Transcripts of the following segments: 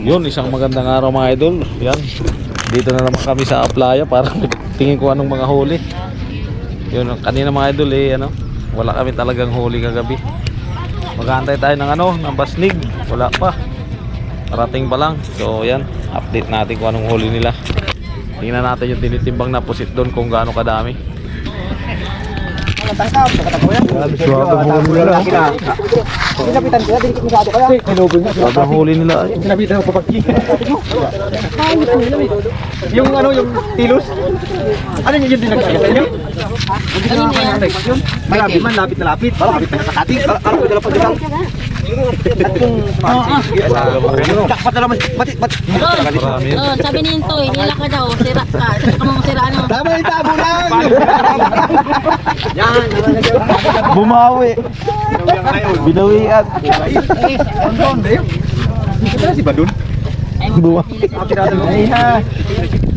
Yun, isang magandang araw mga idol. Yan. Dito na naman kami sa playa para tingin ko anong mga huli. Yun, kanina mga idol wala kami talagang huli kagabi. Mag-aantay tayo ng basnig. Wala pa. Parating pa lang. So yan, update natin kung anong huli nila. Tingnan natin yung tinitimbang na pusit doon kung gaano kadami. Pinapitan ko, dinikit mo sa ato kaya. Sobrang huli nila. Pinapitan ko papagki. Yung yung tilos. Ano yun din nagkaya sa inyo? Malapit man, lapit na lapit. Malapit na sa ating. Alam ko dala pa dito. At kung takpat na naman. Sabi ni Intoy, nila ka daw, sira ka. Saka mong sira ano. Tama yung tabo lang. Bumawi. Binawian. Ito si Badun. Bumawi.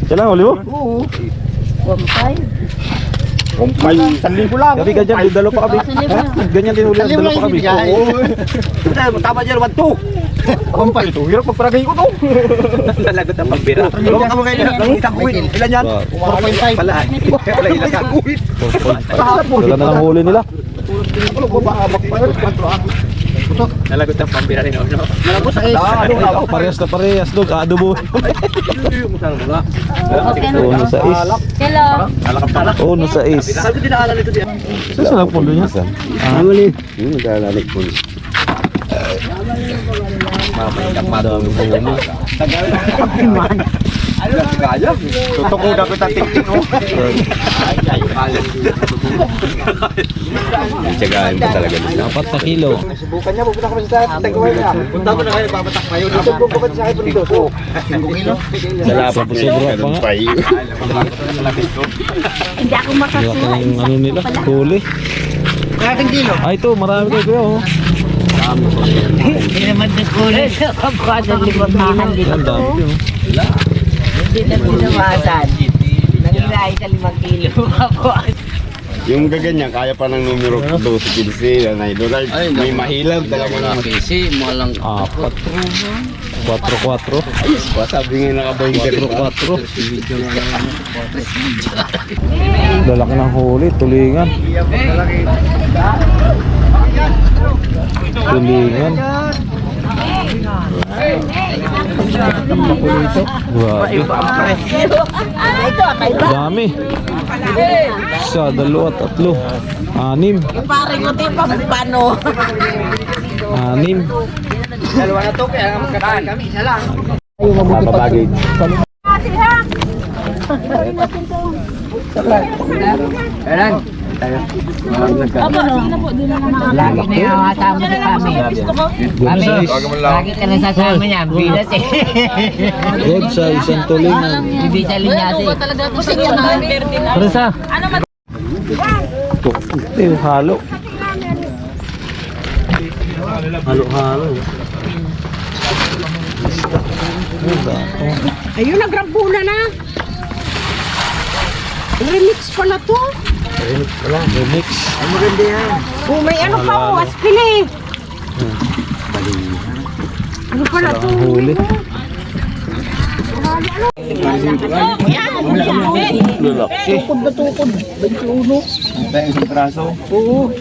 Yan lang, huli mo? Oo. Kumpay. Kumpay, 1,000 lang. Sabi ganyan, didalo pa kami. Ganyan din huli, didalo pa kami. Tama dyan, 1,200. Kumpay ito, hirap magparagay ko to. Lalagot ang pambira. Huwag ka mo ngayon, isang kuwit. Ilan yan? 4.5. Pala. Wala ilang kuwit. Wala na lang huli nila. Nalagot ang pambira rin. Nalagot sa isa. Parehas na parehas, dog. Adobo. Uno sa is. Hello. Uno sa is. Sabi dinaanan nito diyan. Saan lang pulo niya? Muli. Yung naglalalik po. Mamay ka pa daw mo. Ano kaya? Tutok ko dapat ang tiktik mo. Tsagahin mo talaga nila. 4 na kilo. Subukan niya, pupunta kami sa Tagaway na. Punta mo na kayo, babatak pa yun. Subukan sa akin po dito. 5 kilo. Sa sobra pa nga. Hindi ako makasuha. Yung ano nila, huli. Kalating kilo. Ito, marami kayo kuya. Hindi naman nagkulit. Kapag limahan dito. Ang dami yun. Hindi na pinamasan. Nangilahay sa 5 kilo. Yung gaganyan, kaya pa ng numero 12, 15, na idol. May mahilag talaga naman. Kasi malang 4. 4-4. Sabi nga nakabayin ka rin. 4-4. Lalaki ng huli, tulingan. Tulingan. Grabe. Dami. 1, 2, 3, 6. Pare ko din pa paano. 6. Dalawa na to, kaya magkakaan kami. Isa lang. Mapabagay. Kailan? Lagi na yung kasama sa kami. Kami, lagi ka na sasama niya. Bilas eh. Good sa isang tulingan. Hindi sa linyasi. Talaga po sa inyo na. Presa. Ito yung halo. Halo-halo. Ayun, nagrambula na. Remix pala to. Remix. Oh, may ano pa oh, aspili. Ano pala to? Ang huli. Lalaki. Tukod na tukod. 21. Tayo isang braso. Oo.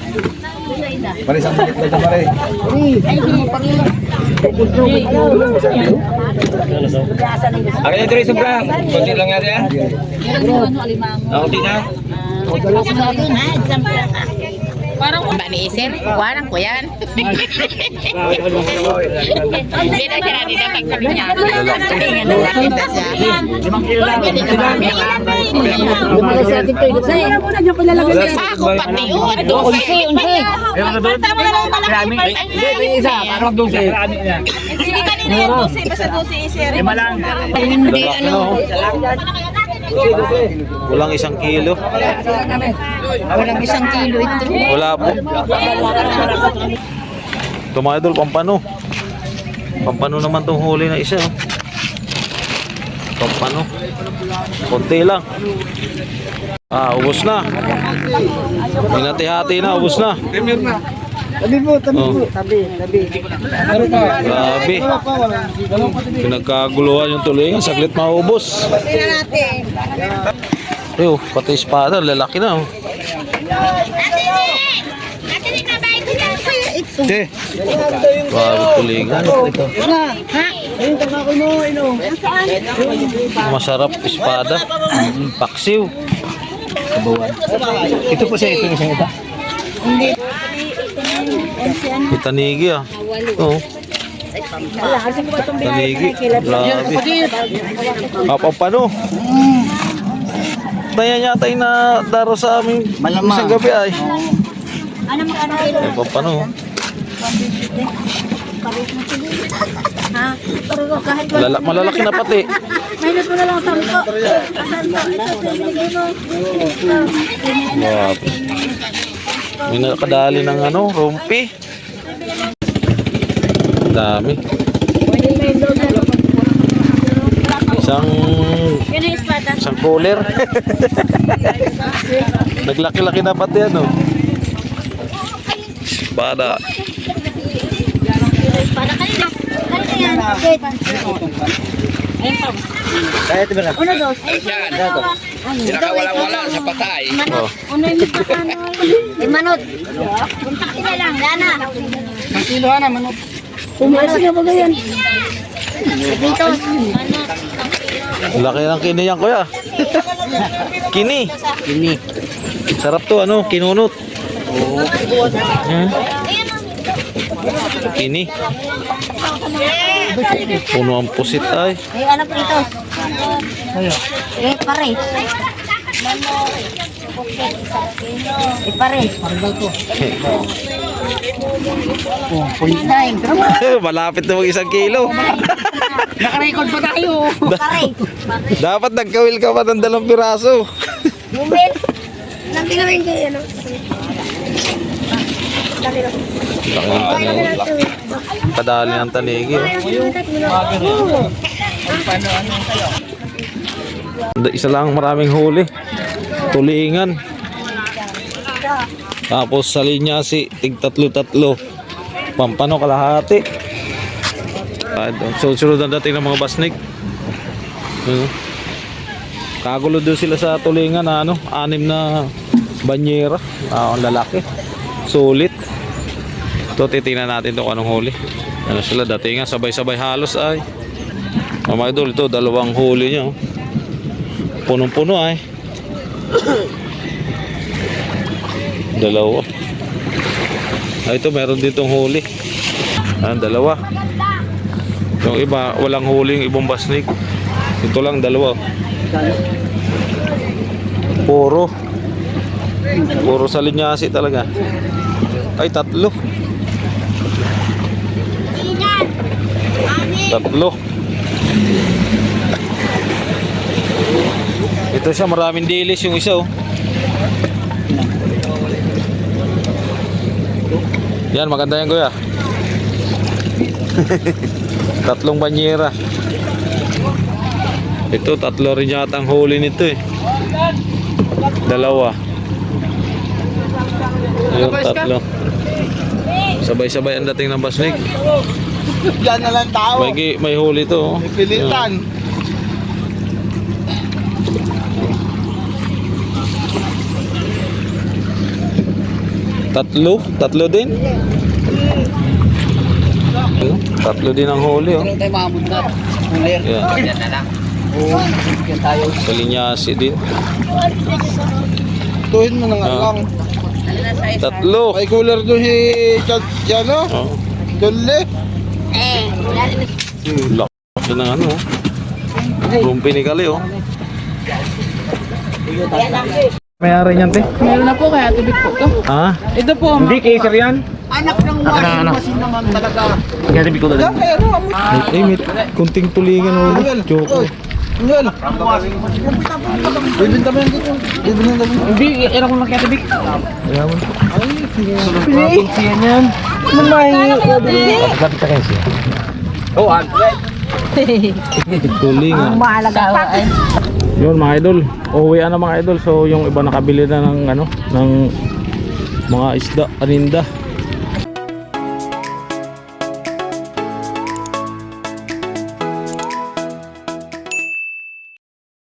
Pare isang balik na pare. Tukod na. Akin na dito isang brang. Kunti lang yan yan. Kunti na. Parang ba ni Isir? Kuwanan ko yan. Hindi na siya dito pagsabi niya. Tingnan na nakita siya. 5 kilo lang. Ako pati yun. Pagta mo na lang malaki. Hindi, isa. Parang 12. Hindi kanina yung 12. Basta 12 Isir. Hindi ano. Walang 1 kilo. Walang 1 kilo ito. Wala po. Ito mga idol, pampano. Pampano naman tong huli na isa. Pampano. Konti lang. Ubos na. Hinati-hati na, ubos na. Tabi po, tabi Oh. po. Tabi. Grabe. Pinagkaguluhan yung tulingan. Saglit maubos. Yo, pati espada. Lalaki na. Oh. Te. Grabe tulingan. Masarap espada. Paksiw. Ito po siya, ito isang ito. Itanigi ah. Oo. Tanigi. Grabe. Papapano. Bayan yata yung na daro sa aming isang gabi ay. Ano mo ano kilo? Papapano. Ha? Pero kahit Malalaki na pati. minus mo na lang 10. Ito binigay mo. Grabe. May nakadali ng ano, rumpi. Dami. Yun ang espada. Isang cooler. Naglaki-laki na pati ano. Espada. Espada kanina. Kanina yan. Okay. Ayun pa. Kaya ito ba? Uno, dos. Pinakawala-wala sa patay. Oh. Uno yung magkakano. Manot. Puntak sila lang. Dana. Ang kilo na, manok. Pumasok na ba yan? Dito. Manot. Laki ng kini yan kuya. Kini. Sarap to ano, kinunot. Hmm? Kini. Puno ang pusit ay. Ay, ano po dito? Eh, pare. Eh, pare. Pulitain. Malapit na mag 1 kilo. Nakarecord pa tayo. Pare. Dapat nagkawil ka pa ng 2 piraso. Bumit. Nang tinawin kayo, ano? Laki ng tanigi. Kadali ng tanigi. Isa lang maraming huli. Tulingan. Tapos sa linya si tig 3-3. Pampano kalahati. Sunod ang dating ng mga basnik. Kagulo doon sila sa tulingan na ano, 6 na banyera. Ang lalaki. Sulit. Ito titingnan natin kung anong huli. Ano sila datingan sabay-sabay halos ay. Mga idol, ito 2 huli niya. Punong-puno ay. 2. Ito meron ditong huli. 2. Yung iba walang huli, yung ibang basnik. Ito lang 2. Puro sa linyasi talaga. Ay 3. 3. Ito siya, maraming dilis yung isa oh. Yan, maganda yan kuya. 3 banyera. Ito 3 rin yata ang huli nito eh. 2. Yung 3. Sabay-sabay ang dating ng basnik. Diyan na lang tao. May huli to oh. Pilitan. Tatlo din. 3 din ang huli oh. Tayo makabundat. Hulir. Yan. Yan tayo. Sa linyasi din. Tuhin mo ng Ah. lang. 3. May cooler doon si Yan o. Oh. Jolle. Laki ng ano oh. Rumpi ni Kali oh. May-ari niyan te? Meron na po kaya tubig po to. Ha? Ito po. Hindi, kaser yan. Anak ng washing machine naman talaga. Kaya sabi ko talaga. Ay, may kunting tulingan oh. Choco. Yan. Bibinta mo yan dito. Bibinta mo. Hindi, era ko lang kaya tubig. Ayawan. Yan yan. Kapit ka kayo siya. Oh, Tulingan. Mahalaga pa. Yun mga idol, uwian na mga idol. So yung iba nakabili na ng ano, ng mga isda, paninda.